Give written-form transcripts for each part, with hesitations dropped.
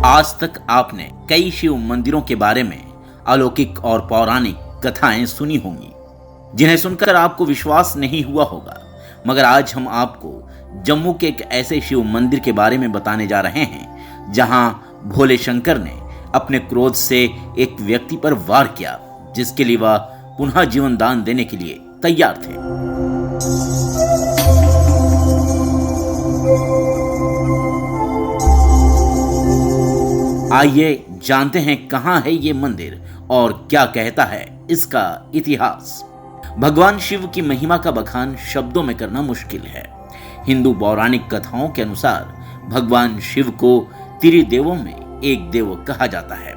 आज तक आपने कई शिव मंदिरों के बारे में अलौकिक और पौराणिक कथाएं सुनी होंगी, जिन्हें सुनकर आपको विश्वास नहीं हुआ होगा। मगर आज हम आपको जम्मू के एक ऐसे शिव मंदिर के बारे में बताने जा रहे हैं जहां भोले शंकर ने अपने क्रोध से एक व्यक्ति पर वार किया, जिसके लिए वह पुनः जीवन दान देने के लिए तैयार थे। आइए जानते हैं कहां है ये मंदिर और क्या कहता है इसका इतिहास। भगवान शिव की महिमा का बखान शब्दों में करना मुश्किल है। हिंदू पौराणिक कथाओं के अनुसार भगवान शिव को त्रिदेवों में एक देव कहा जाता है।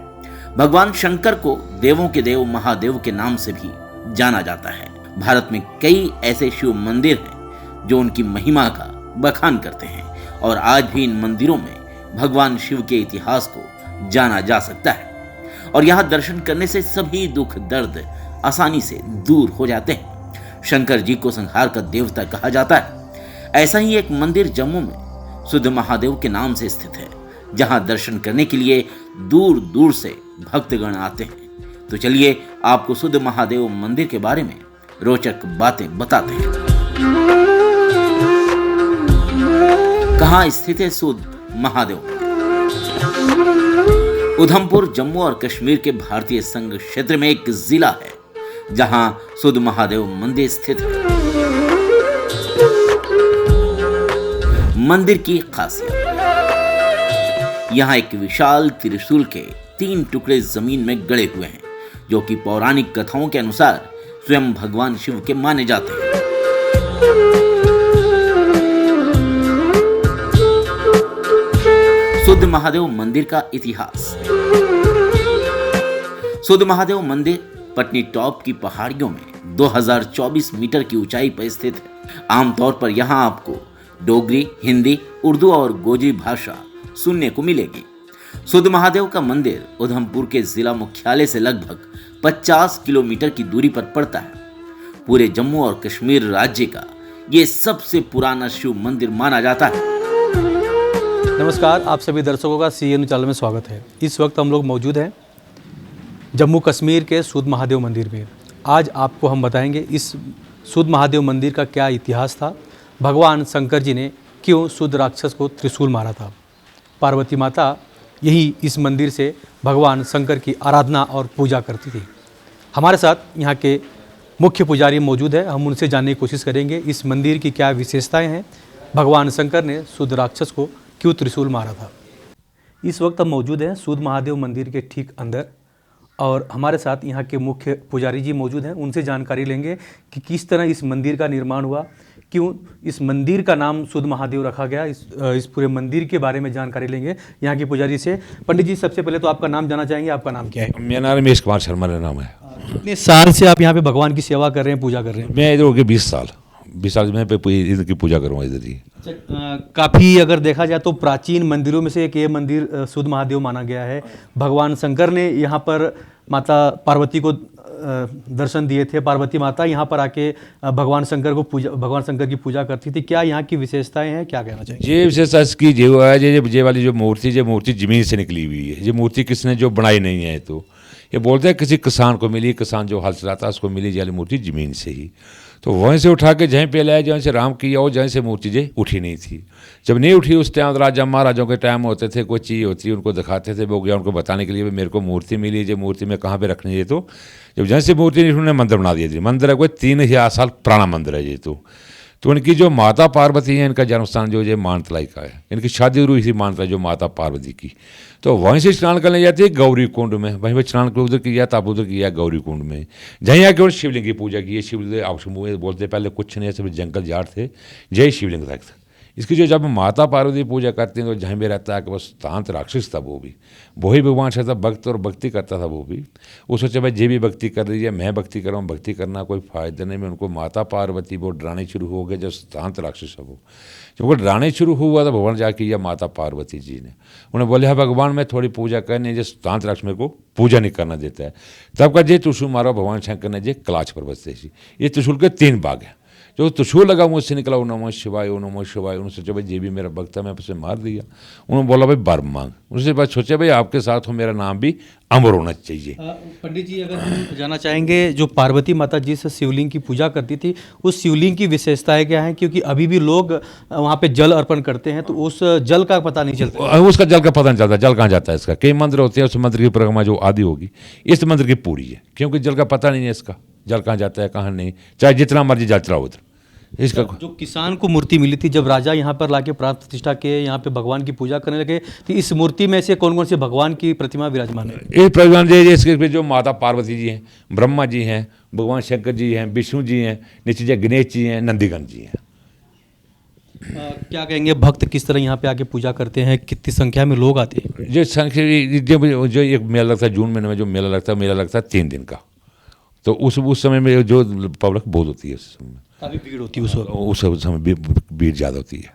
भगवान शंकर को देवों के देव महादेव के नाम से भी जाना जाता है। भारत में कई ऐसे शिव मंदिर हैं जो उनकी महिमा का बखान करते हैं और आज भी इन मंदिरों में भगवान शिव के इतिहास को जाना जा सकता है और यहाँ दर्शन करने से सभी दुख दर्द आसानी से दूर हो जाते हैं। शंकर जी को संहार का देवता कहा जाता है। ऐसा ही एक मंदिर जम्मू में शुद्ध महादेव के नाम से स्थित है, जहां दर्शन करने के लिए दूर दूर से भक्तगण आते हैं। तो चलिए आपको शुद्ध महादेव मंदिर के बारे में रोचक बातें बताते हैं। कहां स्थित है शुद्ध महादेव? उधमपुर जम्मू और कश्मीर के भारतीय संघ क्षेत्र में एक जिला है जहां शुद्ध महादेव मंदिर स्थित है। मंदिर की खासियत, यहां एक विशाल त्रिशूल के 3 टुकड़े जमीन में गड़े हुए हैं, जो कि पौराणिक कथाओं के अनुसार स्वयं भगवान शिव के माने जाते हैं। शुद्ध महादेव मंदिर का इतिहास। शुद्ध महादेव मंदिर पटनी टॉप की पहाड़ियों में 2024 मीटर की ऊंचाई पर स्थित है। आमतौर पर यहां आपको डोगरी, हिंदी, उर्दू और गोजरी भाषा सुनने को मिलेगी। शुद्ध महादेव का मंदिर उधमपुर के जिला मुख्यालय से लगभग 50 किलोमीटर की दूरी पर पड़ता है। पूरे जम्मू और कश्मीर राज्य का ये सबसे पुराना शिव मंदिर माना जाता है। नमस्कार, आप सभी दर्शकों का CN चैनल में स्वागत है। इस वक्त हम लोग मौजूद हैं जम्मू कश्मीर के शुद्ध महादेव मंदिर में। आज आपको हम बताएंगे इस शुद्ध महादेव मंदिर का क्या इतिहास था, भगवान शंकर जी ने क्यों शुद्ध राक्षस को त्रिशूल मारा था। पार्वती माता यही इस मंदिर से भगवान शंकर की आराधना और पूजा करती थी। हमारे साथ यहाँ के मुख्य पुजारी मौजूद है, हम उनसे जानने की कोशिश करेंगे इस मंदिर की क्या विशेषताएँ हैं, भगवान शंकर ने शुद्ध राक्षस को क्यों त्रिशूल मारा था। इस वक्त हम मौजूद हैं शुद्ध महादेव मंदिर के ठीक अंदर और हमारे साथ यहाँ के मुख्य पुजारी जी मौजूद हैं। उनसे जानकारी लेंगे कि किस तरह इस मंदिर का निर्माण हुआ, क्यों इस मंदिर का नाम शुद्ध महादेव रखा गया। इस पूरे मंदिर के बारे में जानकारी लेंगे यहाँ के पुजारी से। पंडित जी, सबसे पहले तो आपका नाम जानना चाहेंगे, आपका नाम क्या है? मेरा नाम रमेश कुमार शर्मा नाम है। कितने साल से आप यहाँ पे भगवान की सेवा कर रहे हैं, पूजा कर रहे हैं? मैं इधर हो गया 20 साल मैं इधर की पूजा करूँगा इधर ही। काफ़ी अगर देखा जाए तो प्राचीन मंदिरों में से एक ये मंदिर शुद्ध महादेव माना गया है। भगवान शंकर ने यहाँ पर माता पार्वती को दर्शन दिए थे। पार्वती माता यहाँ पर आके भगवान शंकर की पूजा करती थी। क्या यहाँ की विशेषताएं हैं, क्या कहना चाहिए? ये विशेषता इसकी जो है, ये वाली जो मूर्ति ज़मीन से निकली हुई है। ये मूर्ति किसने जो बनाई नहीं है, तो ये बोलते हैं किसी किसान को मिली, किसान जो हल चलाता उसको मिली ये वाली मूर्ति ज़मीन से ही। तो वहीं से उठा के जहीं पे लाया, जहाँ से राम किया और जहीं से मूर्ति जे उठी नहीं थी। जब नहीं उठी उस टाइम राजा महाराजों के टाइम होते थे, कोई चीज़ होती उनको दिखाते थे, वो गया उनको बताने के लिए मेरे को मूर्ति मिली, जो मूर्ति में कहाँ पे रखनी है। तो जब जहाँ से मूर्ति नहीं, उन्होंने मंदिर बना दिया। मंदिर है कोई 3000 साल पुराना मंदिर है ये। तो इनकी जो माता पार्वती है, इनका जन्म स्थान जो ये मानतलाई का है। इनकी शादी हुई थी मानतलाई जो माता पार्वती की। तो वहीं से स्नान करने जाती है गौरी कुंड में, वहीं पर स्नान उधर किया, तब उधर किया गौरी कुंड में। जहीं आके शिवलिंग की पूजा की है। शिवलिंग बोलते पहले कुछ नहीं, सब जंगल झाड़ थे, जय शिवलिंग तक। इसकी जो जब माता पार्वती पूजा करती हैं तो जहाँ भी रहता है कि बस शांत राक्षस था वो भी भगवान से था, भक्त और भक्ति करता था वो भी। वो सोचा भाई जे भी भक्ति कर रही है, मैं भक्ति कर रहा हूँ, भक्ति करना कोई फायदा नहीं। मैं उनको माता पार्वती वो डराने शुरू हो गए। जब शांत राक्षस है वो, जब वो डराने शुरू हुआ तो भगवान जाके किया माता पार्वती जी ने, उन्हें बोले हाँ भगवान मैं थोड़ी पूजा करनी, जो शांत राक्षस मेरे को पूजा नहीं करना देता है। तब का जे त्रिशूल मारा भगवान शंकर ने जे कलाश पर्वत से। ये त्रिशूल के 3 भाग हैं। जो त्रिशूल लगा मुझसे निकला, ओ नमः शिवाय, ओ नमः शिवाय। उन्होंने सोचा भाई ये भी मेरा भक्त है, मैं उसे मार दिया। उन्होंने बोला भाई वर मांग। उनसे बात सोचा भाई आपके साथ हो, मेरा नाम भी अमर होना चाहिए। पंडित जी, अगर हम जानना चाहेंगे, जो पार्वती माता जिस शिवलिंग की पूजा करती थी, उस शिवलिंग की विशेषताएं क्या हैं? क्योंकि अभी भी लोग वहाँ पे जल अर्पण करते हैं, तो उस जल का पता नहीं चलता। उसका जल का पता नहीं चलता, जल कहाँ जाता है इसका। कई मंदिर होते हैं, उस मंदिर की परिक्रमा जो आदि होगी, इस मंदिर की पूरी है, क्योंकि जल का पता नहीं है इसका, जल कहाँ जाता है कहाँ नहीं, चाहे जितना मर्जी जल चलाओ उधर। इसका जो किसान को मूर्ति मिली थी, जब राजा यहाँ पर लाके प्राण प्रतिष्ठा के यहाँ पे भगवान की पूजा करने लगे, तो इस मूर्ति में से कौन कौन से भगवान की प्रतिमा विराजमान है? ये भगवान जी, इसके जो माता पार्वती जी हैं, ब्रह्मा जी हैं, भगवान शंकर जी हैं, विष्णु जी हैं, नीचे जो गणेश जी हैं, नंदीगण जी हैं। क्या कहेंगे, भक्त किस तरह यहाँ पे आके पूजा करते हैं? कितनी संख्या में लोग आते हैं? जो संख्या जो एक मेला लगता है जून महीने में, जो मेला लगता है 3 दिन का। तो उस समय में जो पब्लिक बहुत होती है, उस समय काफ़ी भीड़ होती है उस समय भीड़ ज़्यादा होती है।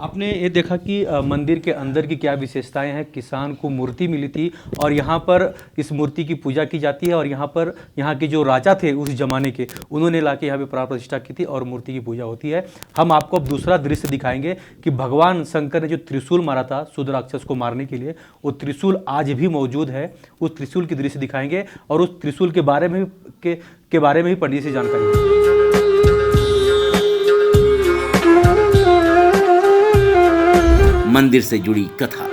आपने ये देखा कि मंदिर के अंदर की क्या विशेषताएं हैं? किसान को मूर्ति मिली थी और यहाँ पर इस मूर्ति की पूजा की जाती है, और यहाँ पर यहाँ के जो राजा थे उस जमाने के, उन्होंने लाके यहाँ पे प्राण प्रतिष्ठा की थी और मूर्ति की पूजा होती है। हम आपको अब दूसरा दृश्य दिखाएंगे कि भगवान शंकर ने जो त्रिशूल मारा था शूद्र राक्षस को मारने के लिए, वो त्रिशूल आज भी मौजूद है। उस त्रिशूल की दृश्य दिखाएंगे और उस त्रिशूल के बारे में भी पंडित से जानकारी देंगे। मंदिर से जुड़ी कथा।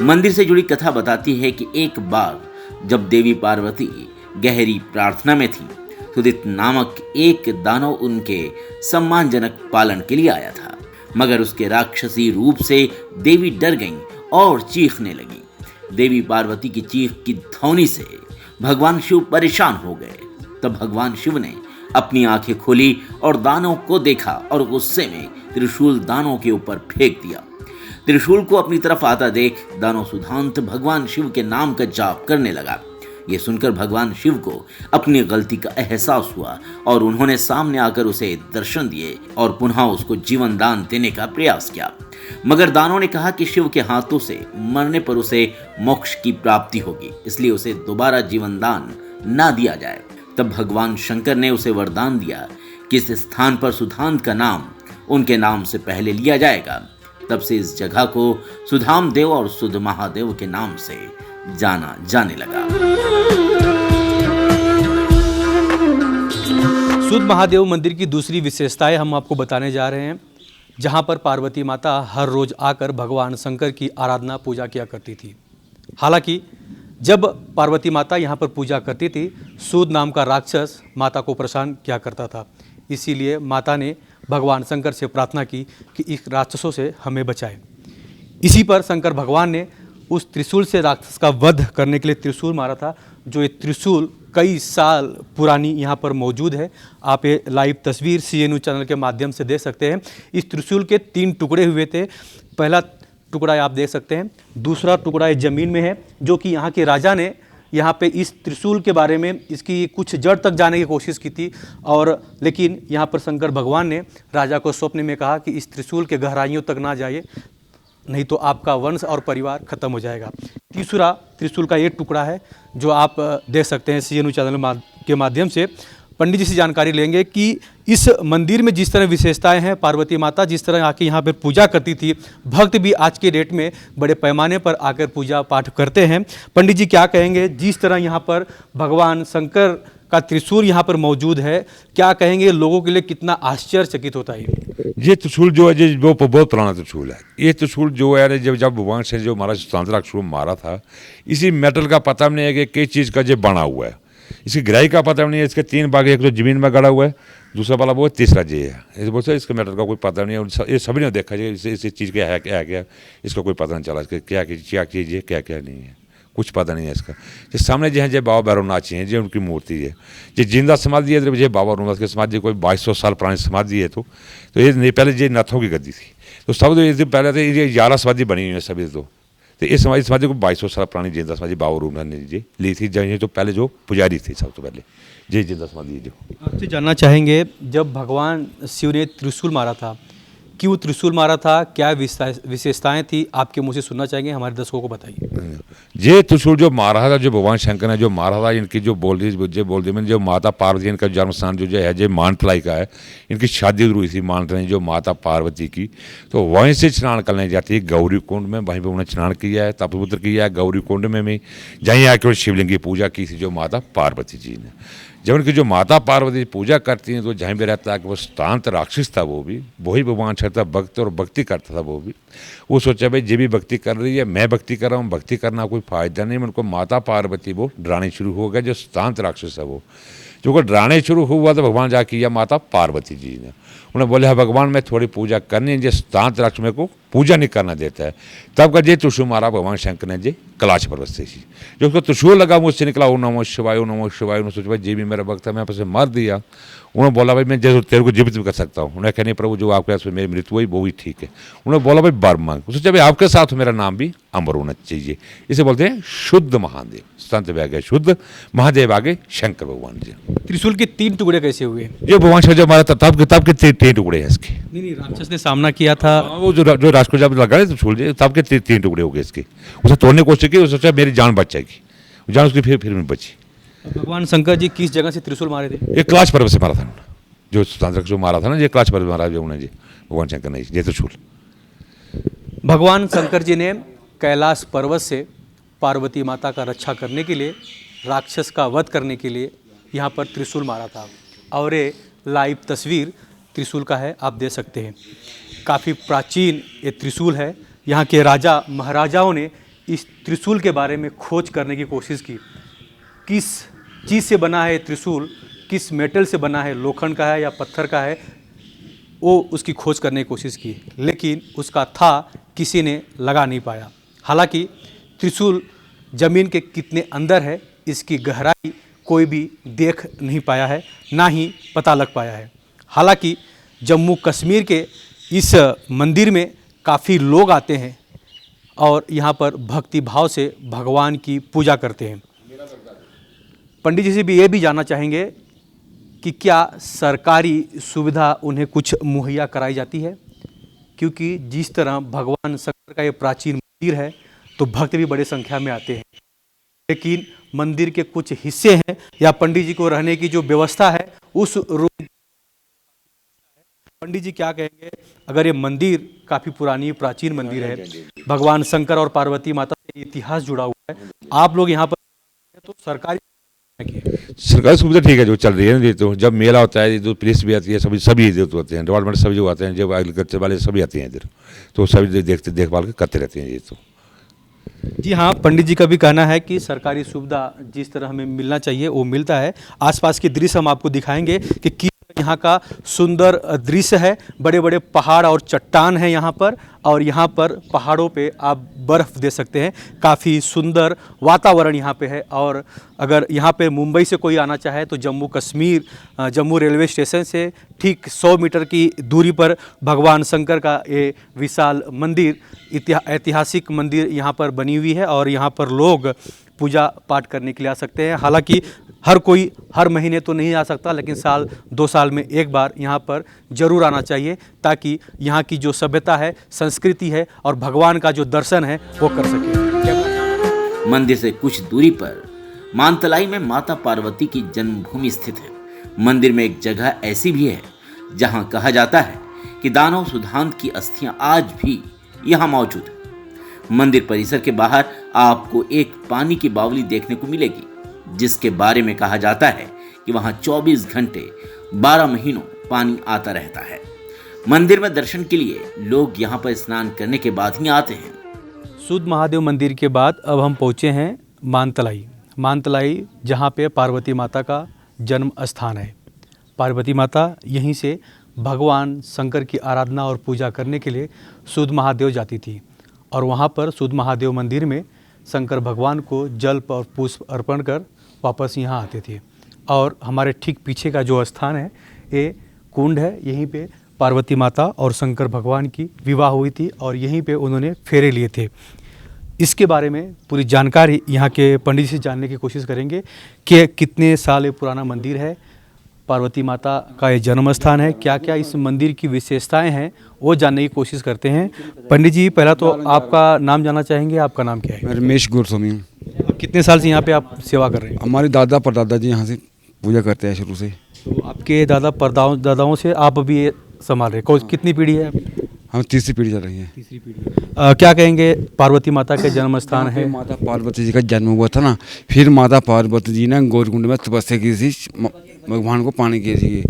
मंदिर से जुड़ी कथा बताती है कि एक बार जब देवी पार्वती गहरी प्रार्थना में थी, सुदित नामक एक दानव उनके सम्मानजनक पालन के लिए आया था, मगर उसके राक्षसी रूप से देवी डर गईं और चीखने लगी। देवी पार्वती की चीख की ध्वनि से भगवान शिव परेशान हो गए। तब भगवान शिव ने अपनी आंखें खोली और दानव को देखा और गुस्से में त्रिशूल दानव के ऊपर फेंक दिया। त्रिशूल को अपनी तरफ आता देख दानव सुधांत भगवान शिव के नाम का जाप करने लगा। ये सुनकर भगवान शिव को अपनी गलती का एहसास हुआ और उन्होंने सामने आकर उसे दर्शन दिए और पुनः उसको जीवन दान देने का प्रयास किया। मगर दानव ने कहा कि शिव के हाथों से मरने पर उसे मोक्ष की प्राप्ति होगी, इसलिए उसे दोबारा जीवन दान ना दिया जाए। तब भगवान शंकर ने उसे वरदान दिया कि इस स्थान पर सुधांत का नाम उनके नाम से पहले लिया जाएगा। तब से इस जगह को सुधाम देव और सुध महादेव के नाम से जाना जाने लगा। सुध महादेव मंदिर की दूसरी विशेषताएं हम आपको बताने जा रहे हैं, जहां पर पार्वती माता हर रोज आकर भगवान शंकर की आराधना पूजा किया करती थी। हालांकि जब पार्वती माता यहाँ पर पूजा करती थी, सूद नाम का राक्षस माता को परेशान किया करता था। इसीलिए माता ने भगवान शंकर से प्रार्थना की कि इस राक्षसों से हमें बचाए। इसी पर शंकर भगवान ने उस त्रिशूल से राक्षस का वध करने के लिए त्रिशूल मारा था, जो ये त्रिशूल कई साल पुरानी यहाँ पर मौजूद है। आप ये लाइव तस्वीर CNU चैनल के माध्यम से देख सकते हैं। इस त्रिशूल के 3 टुकड़े हुए थे। पहला टुकड़ा आप देख सकते हैं, दूसरा टुकड़ा ज़मीन में है, जो कि यहाँ के राजा ने यहाँ पे इस त्रिशूल के बारे में इसकी कुछ जड़ तक जाने की कोशिश की थी, और लेकिन यहाँ पर शंकर भगवान ने राजा को स्वप्न में कहा कि इस त्रिशूल के गहराइयों तक ना जाइए, नहीं तो आपका वंश और परिवार खत्म हो जाएगा। तीसरा त्रिशूल का ये टुकड़ा है जो आप देख सकते हैं CNU चैनल के माध्यम से। पंडित जी से जानकारी लेंगे कि इस मंदिर में जिस तरह विशेषताएं हैं, पार्वती माता जिस तरह आके यहाँ पर पूजा करती थी, भक्त भी आज के डेट में बड़े पैमाने पर आकर पूजा पाठ करते हैं। पंडित जी क्या कहेंगे, जिस तरह यहाँ पर भगवान शंकर का त्रिशूल यहाँ पर मौजूद है, क्या कहेंगे, लोगों के लिए कितना आश्चर्यचकित होता है? ये त्रिशूल जो है वो बहुत पुराना त्रिशूल है। ये त्रिशूल जो है जब भगवान से जो महाराज सुधांत राक्षस मारा था, इसी मेटल का पता नहीं है कि किस चीज़ का ये बना हुआ है, इसकी गहराई का पता नहीं है। इसके 3 भाग, एक तो जमीन में गड़ा हुआ है, दूसरा वाला वो तीसरा जे है। बोलते इसके मेटल का कोई पता नहीं है। ये सभी ने देखा है इस चीज़ का है क्या, इसका कोई पता नहीं चला क्या चीज़ है क्या नहीं है, कुछ पता नहीं है इसका। जो सामने जो है जो बाबा भैरवनाथ है, जो उनकी मूर्ति है, जो जिंदा समाधि है, जो बाबा भैरवनाथ की समाधि कोई 2200 साल पुरानी समाधि है। तो ये पहले ये नथों की गद्दी थी, तो सब पहले तो ये 11 समाधि बनी हुई है सभी। तो इस समाधि को 2200 साल पुरानी जिंदा समाधि बाबा भैरवनाथ ने जी ली थी, जो पहले जो पुजारी थे सब तो पहले ये जिंदा समाधि। जो आपसे जानना चाहेंगे, जब भगवान शिव ने त्रिशूल मारा था, क्यों त्रिशूल मारा था, क्या विशेषताएं थी, आपके मुंह से सुनना चाहेंगे, हमारे दर्शकों को बताइए। ये त्रिशूल जो मारा था, जो भगवान शंकर ने जो मारा था, इनकी जो बोल दी मैंने, जो माता पार्वती इनका जन्म स्थान जो है जो मानतलाई का है, इनकी शादी हुई थी मानतलाई जो माता पार्वती की, तो वहीं से स्नान करने जाती है गौरी कुंड में, वहीं पर उन्होंने स्नान किया है, तपवित्र किया है गौरी कुंड में भी, जहीं आकर शिवलिंग की पूजा की थी जो माता पार्वती जी ने। जब उनकी जो माता पार्वती पूजा करती हैं तो जहीं भी रहता है कि वो शांत राक्षस था, वो भी वही भगवान छठा भक्त और भक्ति करता था। वो सोचा भाई ये भी भक्ति कर रही है, मैं भक्ति कर रहा हूँ, भक्ति करना कोई फायदा नहीं। उनको माता पार्वती वो डराने शुरू हो गया, जो शांत राक्षस है वो जो को डराने शुरू हुआ तो भगवान जा किया माता पार्वती जी ने। उन्होंने बोले हाँ भगवान मैं थोड़ी पूजा करनी है, जो शांत राक्षस मेरे को पूजा नहीं करना देता है। तब का जे त्रिशूल मारा भगवान शंकर ने जे कैलाश पर्वत से ही, जो उसको त्रिशूल लगा मुझसे निकला ओम नमः शिवाय ओम नमः शिवाय। उन्होंने सोचा भाई जे भी मेरा भक्त है, मैं आपसे मार दिया। उन्होंने बोला भाई मैं जैसे तेरे को जीवित भी कर सकता हूँ। उन्होंने कहने प्रभु जो आपके साथ मेरी मृत्यु हुई वो भी ठीक है। उन्होंने बोला भाई बर मांग। सोचा भाई आपके साथ मेरा नाम भी अमर होना चाहिए। इसे बोलते हैं शुद्ध महादेव। संत भी आगे शुद्ध, महादेव आगे शंकर भगवान जी। त्रिशूल के 3 टुकड़े कैसे हुए? ये भगवान शंकर जब मारा था तब के 3 टुकड़े हैं इसके। नहीं, राक्षस ने सामना किया था, वो जो राष्ट्र को जब लगा त्रिशूल जी तब के 3 टुकड़े हो गए इसके। उसे तोड़ने की कोशिश की, उसने सोचा मेरी जान बच जाएगी, जान उसकी फिर नहीं बची। भगवान शंकर जी किस जगह से त्रिशूल मारे थे? ये कैलाश पर्वत से मारा था उन्होंने, जो तांत्रिक जो मारा था ना, ये कैलाश पर्वत मारा जो उन्होंने जी भगवान शंकर ने ये त्रिशूल। भगवान शंकर जी ने कैलाश पर्वत से पार्वती माता का रक्षा करने के लिए, राक्षस का वध करने के लिए यहाँ पर त्रिशूल मारा था। और ये लाइव तस्वीर त्रिशूल का है, आप देख सकते हैं। काफ़ी प्राचीन ये त्रिशूल है। यहाँ के राजा महाराजाओं ने इस त्रिशूल के बारे में खोज करने की कोशिश की। किस चीज़ से बना है त्रिशूल, किस मेटल से बना है, लोखंड का है या पत्थर का है, वो उसकी खोज करने की कोशिश की, लेकिन उसका था किसी ने लगा नहीं पाया। हालांकि त्रिशूल ज़मीन के कितने अंदर है, इसकी गहराई कोई भी देख नहीं पाया है, ना ही पता लग पाया है। हालांकि जम्मू कश्मीर के इस मंदिर में काफ़ी लोग आते हैं और यहाँ पर भक्ति भाव से भगवान की पूजा करते हैं। पंडित जी से भी ये भी जानना चाहेंगे कि क्या सरकारी सुविधा उन्हें कुछ मुहैया कराई जाती है, क्योंकि जिस तरह भगवान शंकर का ये प्राचीन मंदिर है तो भक्त भी बड़े संख्या में आते हैं, लेकिन मंदिर के कुछ हिस्से हैं या पंडित जी को रहने की जो व्यवस्था है उस रूम। पंडित जी क्या कहेंगे, अगर ये मंदिर काफ़ी पुरानी प्राचीन मंदिर है, भगवान शंकर और पार्वती माता से इतिहास जुड़ा हुआ है, आप लोग यहाँ पर तो सरकारी सुविधा ठीक है जो चल रही है ना, तो जब मेला होता है तो पुलिस भी आती है, सभी इधर तो आते हैं, डिपार्टमेंट सभी जो आते हैं, जब एग्रीकल्चर वाले सभी आते हैं इधर, तो सभी देखते देखभाल करते रहते हैं ये तो। जी हाँ, पंडित जी का भी कहना है कि सरकारी सुविधा जिस तरह हमें मिलना चाहिए वो मिलता है। आसपास के दृश्य हम आपको दिखाएंगे कि किस यहाँ का सुंदर दृश्य है। बड़े बड़े पहाड़ और चट्टान है यहाँ पर, और यहाँ पर पहाड़ों पे आप बर्फ़ दे सकते हैं। काफ़ी सुंदर वातावरण यहाँ पे है। और अगर यहाँ पे मुंबई से कोई आना चाहे तो जम्मू रेलवे स्टेशन से ठीक 100 मीटर की दूरी पर भगवान शंकर का ये विशाल मंदिर, ऐतिहासिक मंदिर यहाँ पर बनी हुई है, और यहाँ पर लोग पूजा पाठ करने के लिए आ सकते हैं। हालांकि हर कोई हर महीने तो नहीं आ सकता, लेकिन 2 साल में एक बार यहाँ पर ज़रूर आना चाहिए, ताकि यहाँ की जो सभ्यता है, संस्कृति है और भगवान का जो दर्शन है वो कर सके। मंदिर से कुछ दूरी पर मानतलाई में माता पार्वती की जन्मभूमि स्थित है। मंदिर में एक जगह ऐसी भी है जहां कहा जाता है कि दानव सुधांत की अस्थियां आज भी यहां मौजूद है। मंदिर परिसर के बाहर आपको एक पानी की बावली देखने को मिलेगी, जिसके बारे में कहा जाता है कि वहां 24 घंटे 12 महीनों पानी आता रहता है। मंदिर में दर्शन के लिए लोग यहां पर स्नान करने के बाद ही आते हैं। शुद्ध महादेव मंदिर के बाद अब हम पहुंचे हैं मानतलाई, जहां पे पार्वती माता का जन्म स्थान है। पार्वती माता यहीं से भगवान शंकर की आराधना और पूजा करने के लिए शुद्ध महादेव जाती थी, और वहाँ पर शुद्ध महादेव मंदिर में शंकर भगवान को जल और पुष्प अर्पण कर वापस यहाँ आते थे। और हमारे ठीक पीछे का जो स्थान है ये कुंड है, यहीं पे पार्वती माता और शंकर भगवान की विवाह हुई थी और यहीं पे उन्होंने फेरे लिए थे। इसके बारे में पूरी जानकारी यहाँ के पंडित जी से जानने की कोशिश करेंगे कि कितने साल पुराना मंदिर है, पार्वती माता का ये जन्म स्थान है। क्या क्या इस मंदिर की विशेषताएं हैं वो जानने की कोशिश करते हैं। पंडित जी, पहला तो आपका नाम जानना चाहेंगे, आपका नाम क्या है? मैं रमेश गोस्वामी हूँ। अब कितने साल से यहाँ पे आप सेवा कर रहे हैं? हमारे दादा परदादा जी यहाँ से पूजा करते हैं शुरू से। तो आपके दादाओं से आप अभी ये संभाल रहे हैं। कितनी पीढ़ी है? हम तीसरी पीढ़ी चल रही है। तीसरी पीढ़ी। क्या कहेंगे, पार्वती माता के जन्म स्थान है? माता पार्वती जी का जन्म हुआ था ना, फिर माता पार्वती जी ने गौरकुंड में तपस्या की थी, भगवान को पाने के लिए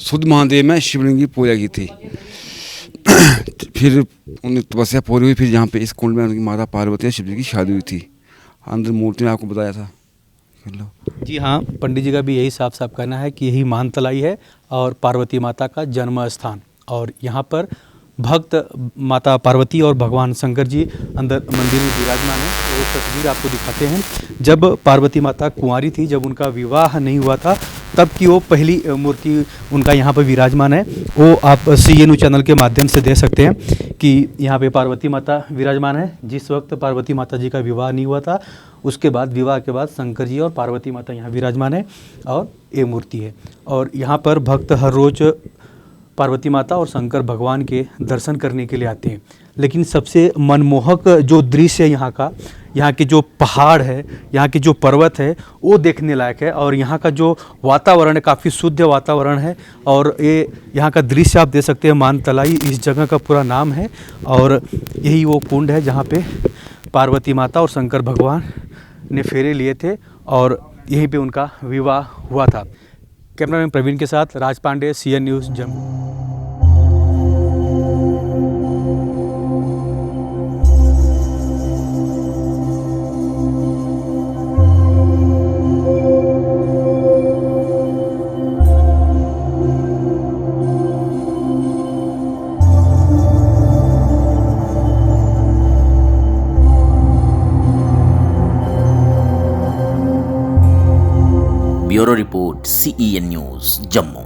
शुद्ध महादेव में शिवलिंग की पूजा की थी। फिर उन्हें तपस्या पूरी हुई, फिर यहाँ पे इस कुंड में उनकी माता पार्वती और शिव जी की शादी हुई थी। अंदर मूर्ति में आपको बताया था। जी हाँ, पंडित जी का भी यही साफ साफ कहना है कि यही मानतलाई है और पार्वती माता का जन्म स्थान। और यहाँ पर भक्त माता पार्वती और भगवान शंकर जी अंदर मंदिर में विराजमान है। वो तस्वीर आपको दिखाते हैं। जब पार्वती माता कुंवारी थी, जब उनका विवाह नहीं हुआ था, तब की वो पहली मूर्ति उनका यहाँ पर विराजमान है। वो आप CNU चैनल के माध्यम से देख सकते हैं कि यहाँ पे पार्वती माता विराजमान है। जिस वक्त पार्वती माता जी का विवाह नहीं हुआ था, उसके बाद विवाह के बाद शंकर जी और पार्वती माता यहाँ विराजमान है और ये मूर्ति है। और यहाँ पर भक्त हर रोज़ पार्वती माता और शंकर भगवान के दर्शन करने के लिए आते हैं। लेकिन सबसे मनमोहक जो दृश्य है यहाँ के जो पहाड़ है, यहाँ के जो पर्वत है, वो देखने लायक है। और यहाँ का जो वातावरण है, काफ़ी शुद्ध वातावरण है। और ये यहाँ का दृश्य आप देख सकते हैं। मानतलाई इस जगह का पूरा नाम है। और यही वो कुंड है जहाँ पे पार्वती माता और शंकर भगवान ने फेरे लिए थे और यहीं पे उनका विवाह हुआ था। कैमरामैन प्रवीण के साथ Raj Pandey, CN news, Jammu. Bureau report, CEN news, Jammu.